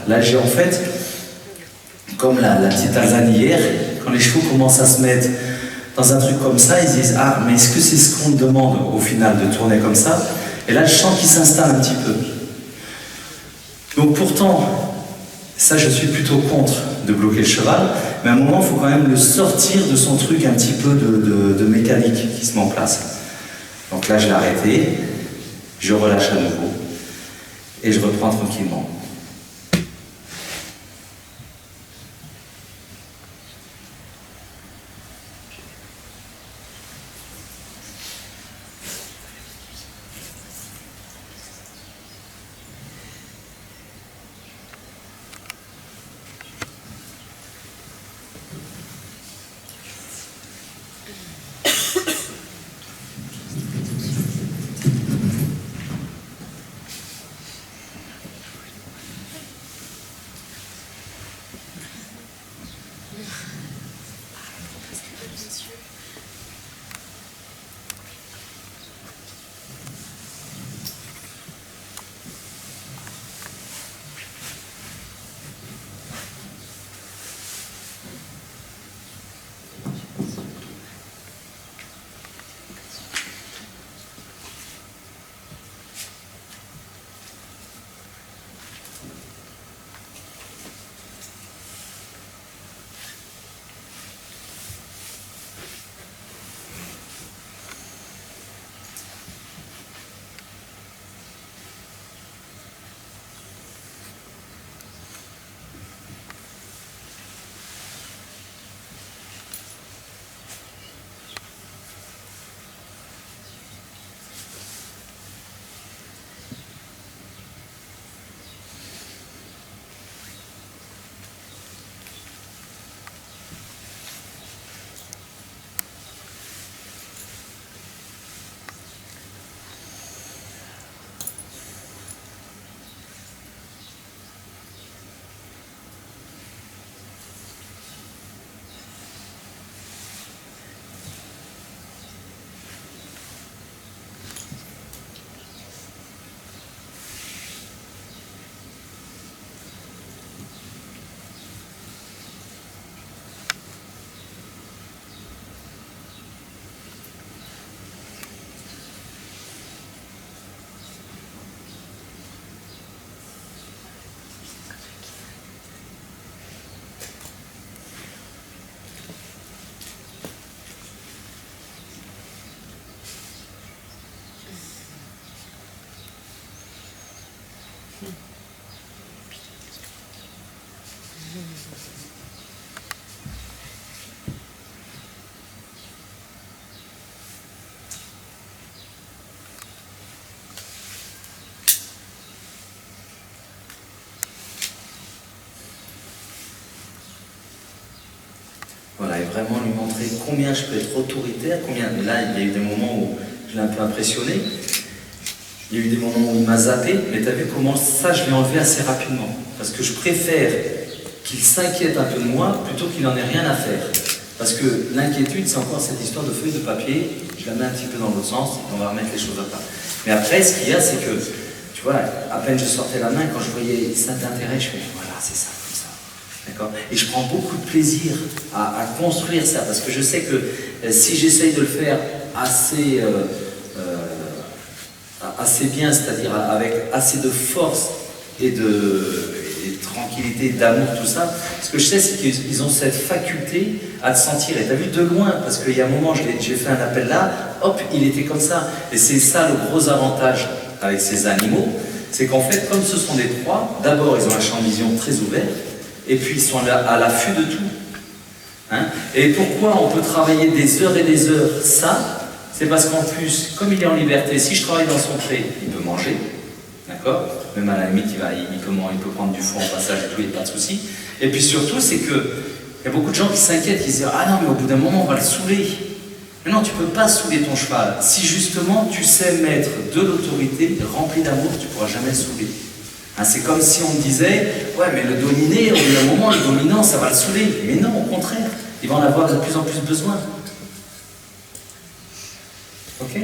Là, j'ai en fait, comme la petite Alzane hier, quand les chevaux commencent à se mettre dans un truc comme ça, ils disent « Ah, mais est-ce que c'est ce qu'on me demande au final de tourner comme ça ?» Et là, je sens qu'ils s'installent un petit peu. Donc pourtant, ça, je suis plutôt contre de bloquer le cheval, mais à un moment, il faut quand même le sortir de son truc un petit peu de mécanique qui se met en place. Donc là, je l'ai arrêté, je relâche à nouveau, et je reprends tranquillement. Voilà, et vraiment lui montrer combien je peux être autoritaire, combien... Là, il y a eu des moments où je l'ai un peu impressionné. Il y a eu des moments où il m'a zappé, mais tu as vu comment ça, je l'ai enlevé assez rapidement. Parce que je préfère qu'il s'inquiète un peu de moi plutôt qu'il n'en ait rien à faire. Parce que l'inquiétude, c'est encore cette histoire de feuille de papier, je la mets un petit peu dans l'autre sens, et on va remettre les choses à part. Mais après, ce qu'il y a, c'est que, tu vois, à peine je sortais la main, quand je voyais cet intérêt, je fais, voilà, c'est ça, comme ça. D'accord ? Et je prends beaucoup de plaisir à construire ça, parce que je sais que si j'essaye de le faire assez bien, c'est-à-dire avec assez de force et de tranquillité, d'amour, tout ça, ce que je sais, c'est qu'ils ont cette faculté à te sentir. Et tu as vu de loin, parce qu'il y a un moment, j'ai fait un appel là, hop, il était comme ça. Et c'est ça le gros avantage avec ces animaux, c'est qu'en fait, comme ce sont des proies, d'abord, ils ont un champ de vision très ouvert, et puis ils sont à l'affût de tout. Hein? Et pourquoi on peut travailler des heures et des heures ça? C'est parce qu'en plus, comme il est en liberté, si je travaille dans son pré, il peut manger, d'accord? Même à la limite, il peut prendre du foin en passage et tout, il n'y a pas de souci. Et puis surtout, c'est qu'il y a beaucoup de gens qui s'inquiètent, qui se disent « Ah non, mais au bout d'un moment, on va le saouler ». Mais non, tu ne peux pas saouler ton cheval. Si justement, tu sais mettre de l'autorité, rempli d'amour, tu ne pourras jamais le saouler. Hein, c'est comme si on me disait « Ouais, mais le dominé, au bout d'un moment, le dominant, ça va le saouler ». Mais non, au contraire, il va en avoir de plus en plus besoin. Ok ?